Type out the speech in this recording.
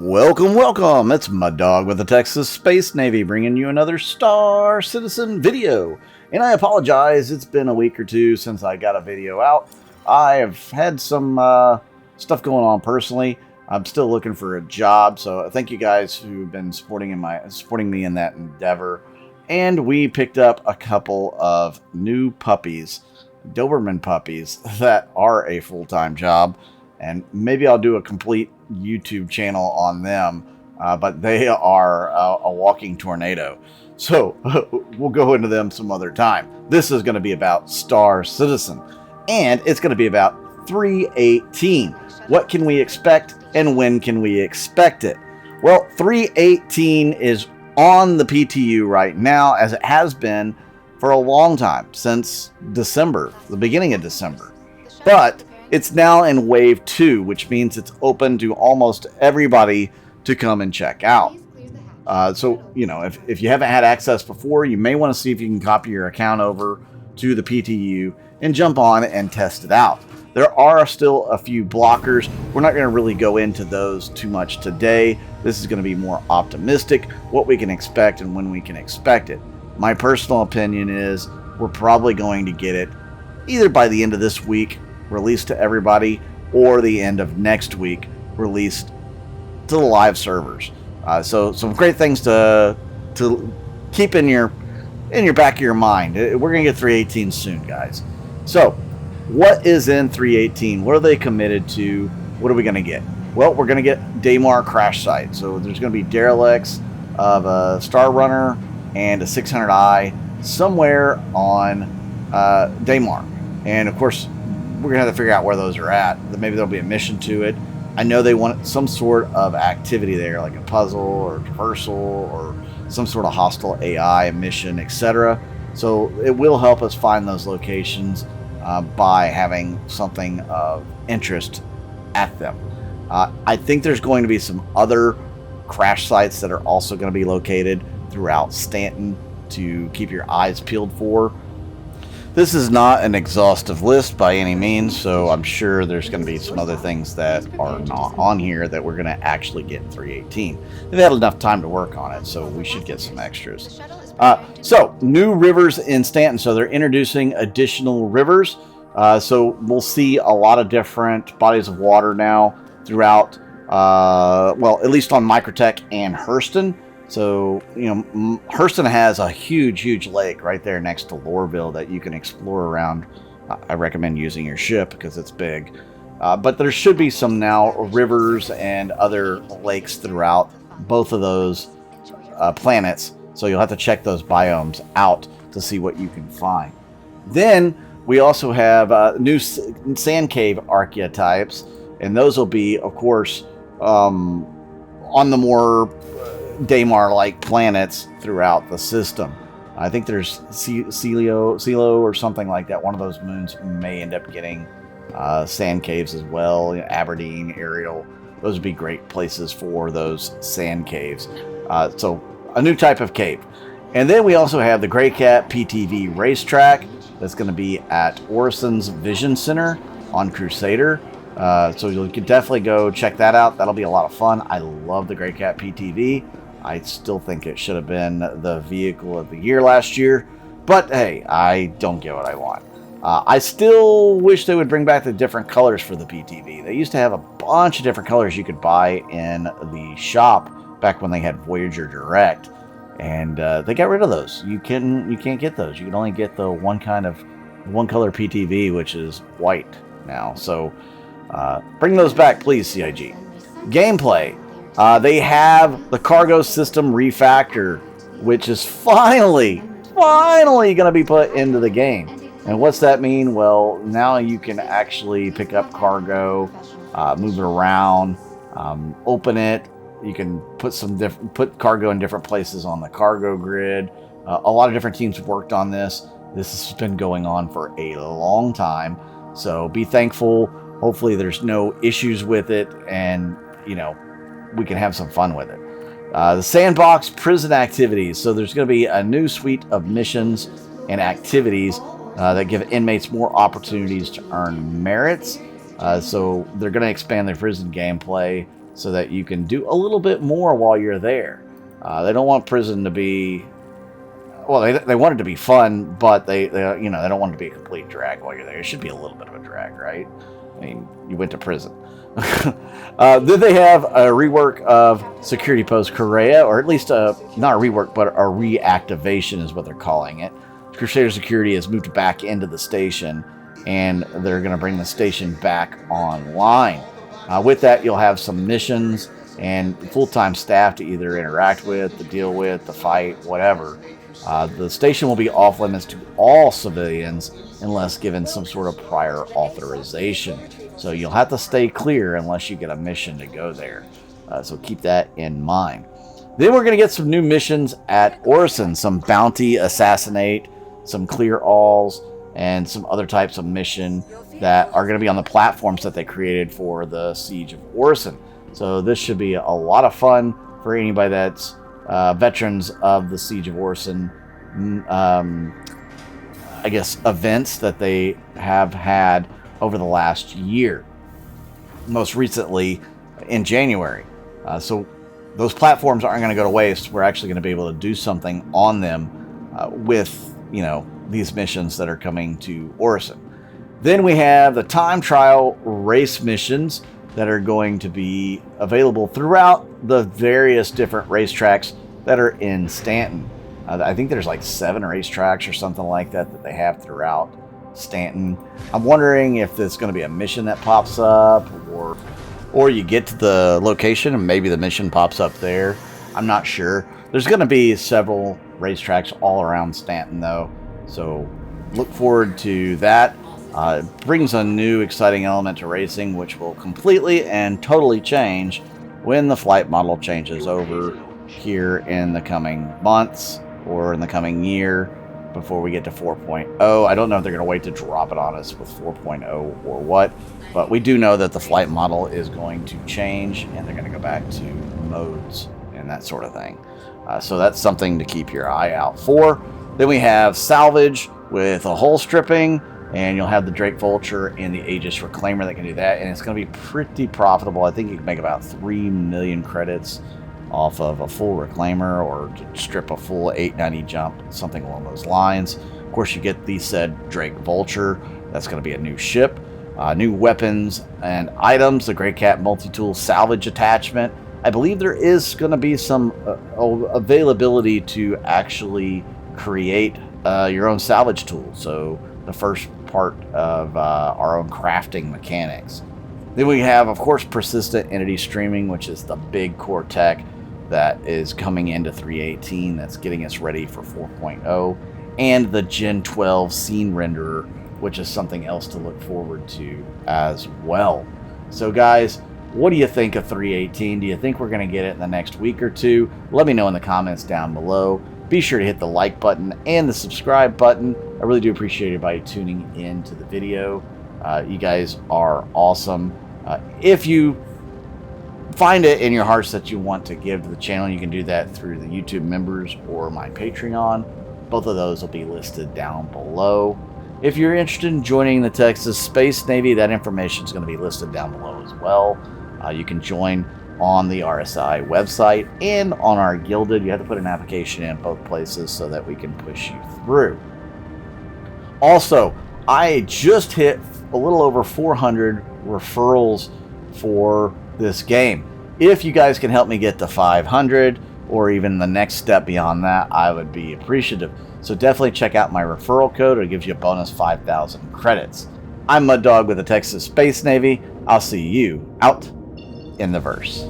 Welcome. It's my dog with the TexasSpaceNavy bringing you another Star Citizen video. And I apologize, it's been a week or two since I got a video out. I have had some stuff going on personally. I'm still looking for a job, so thank you guys who've been supporting me in that endeavor. And we picked up a couple of new puppies, Doberman puppies, that are a full-time job. And maybe I'll do a complete YouTube channel on them, but they are a walking tornado. So we'll go into them some other time. This is going to be about Star Citizen, and it's going to be about 318. What can we expect, and when can we expect it? Well, 318 is on the PTU right now, as it has been for a long time, since December, the beginning of December. But it's now in Wave 2, which means it's open to almost everybody to come and check out. So, you know, if you haven't had access before, you may want to see if you can copy your account over to the PTU and jump on and test it out. There are still a few blockers. We're not going to really go into those too much today. This is going to be more optimistic, what we can expect and when we can expect it. My personal opinion is we're probably going to get it either by the end of this week, released to everybody, or the end of next week, released to the live servers. So some great things to keep in your back of your mind. We're gonna get 318 soon, guys. So what is in 318? What are they committed to? What are we gonna get? Well, we're gonna get Daymar crash site. So there's gonna be derelicts of a Star Runner and a 600i somewhere on Daymar, and of course we're gonna have to figure out where those are at. Maybe there'll be a mission to it. I know they want some sort of activity there, like a puzzle or traversal or some sort of hostile AI mission, etc. So it will help us find those locations by having something of interest at them. I think there's going to be some other crash sites that are also going to be located throughout Stanton to keep your eyes peeled for. This is not an exhaustive list by any means, so I'm sure there's going to be some other things that are not on here that we're going to actually get in 318. They've had enough time to work on it, so we should get some extras. So, new rivers in Stanton. So they're introducing additional rivers. So we'll see a lot of different bodies of water now throughout, well, at least on Microtech and Hurston. So, you know, Hurston has a huge lake right there next to Loreville that you can explore around. I recommend using your ship because it's big. But there should be some now rivers and other lakes throughout both of those planets. So you'll have to check those biomes out to see what you can find. Then we also have new sand cave archetypes. And those will be, of course, on the more Daymar-like planets throughout the system. I think there's Silo or something like that. One of those moons may end up getting sand caves as well. You know, Aberdeen, Ariel, those would be great places for those sand caves. So a new type of cave. And then we also have the Grey Cat PTV racetrack that's going to be at Orison's Vision Center on Crusader. So you can definitely go check that out. That'll be a lot of fun. I love the Grey Cat PTV. I still think it should have been the vehicle of the year last year. But hey, I don't get what I want. I still wish they would bring back the different colors for the PTV. They used to have a bunch of different colors you could buy in the shop back when they had Voyager Direct. And they got rid of those. You can't get those. You can only get the one color PTV, which is white now. So bring those back, please, CIG. Gameplay. They have the cargo system refactor, which is finally going to be put into the game. And what's that mean? Well, now you can actually pick up cargo, move it around, open it. You can put cargo in different places on the cargo grid. A lot of different teams have worked on this. This has been going on for a long time. So be thankful. Hopefully there's no issues with it, and you know, we can have some fun with it. The sandbox prison activities. So there's going to be a new suite of missions and activities that give inmates more opportunities to earn merits. So they're going to expand their prison gameplay so that you can do a little bit more while you're there. They don't want prison to be, well, they want it to be fun, but they you know, they don't want it to be a complete drag while you're there. It should be a little bit of a drag, right? I mean, you went to prison. Then they have a rework of Security Post Correa, or at least not a rework, but a reactivation is what they're calling it. Crusader Security has moved back into the station, and they're going to bring the station back online. With that, you'll have some missions and full-time staff to either interact with, to deal with, to fight, whatever. The station will be off limits to all civilians unless given some sort of prior authorization. So you'll have to stay clear unless you get a mission to go there. So keep that in mind. Then we're going to get some new missions at Orison, some bounty assassinate, some clear alls, and some other types of mission that are going to be on the platforms that they created for the Siege of Orison. So this should be a lot of fun for anybody that's veterans of the Siege of Orison, I guess, events that they have had over the last year. Most recently in January. So those platforms aren't going to go to waste. We're actually going to be able to do something on them with, you know, these missions that are coming to Orison. Then we have the time trial race missions that are going to be available throughout the various different racetracks that are in Stanton. I think there's like 7 racetracks or something like that that they have throughout Stanton. I'm wondering if there's going to be a mission that pops up, or you get to the location and maybe the mission pops up there. I'm not sure. There's going to be several racetracks all around Stanton though, so look forward to that. It brings a new exciting element to racing, which will completely and totally change when the flight model changes over here in the coming months or in the coming year before we get to 4.0. I don't know if they're going to wait to drop it on us with 4.0 or what, but we do know that the flight model is going to change and they're going to go back to modes and that sort of thing. So that's something to keep your eye out for. Then we have Salvage with a hull stripping, and you'll have the Drake Vulture and the Aegis Reclaimer that can do that, and it's going to be pretty profitable. I think you can make about 3 million credits off of a full Reclaimer, or to strip a full 890 jump, something along those lines. Of course, you get the said Drake Vulture. That's going to be a new ship, new weapons and items, the Grey Cat multi-tool salvage attachment. I believe there is going to be some availability to actually create your own salvage tool. So the first part of our own crafting mechanics. Then we have, of course, persistent entity streaming, which is the big core tech that is coming into 3.18 that's getting us ready for 4.0, and the Gen 12 scene renderer, which is something else to look forward to as well. So guys, what do you think of 3.18? Do you think we're going to get it in the next week or two? Let me know in the comments down below. Be sure to hit the like button and the subscribe button. I really do appreciate everybody tuning in to the video. You guys are awesome. If you find it in your hearts that you want to give to the channel, you can do that through the YouTube members or my Patreon. Both of those will be listed down below. If you're interested in joining the Texas Space Navy, that information is going to be listed down below as well. You can join on the RSI website and on our Gilded. You have to put an application in both places so that we can push you through. Also, I just hit a little over 400 referrals for this game. If you guys can help me get to 500 or even the next step beyond that, I would be appreciative. So definitely check out my referral code. It gives you a bonus 5,000 credits. I'm Mud Dog with the Texas Space Navy. I'll see you out in the verse.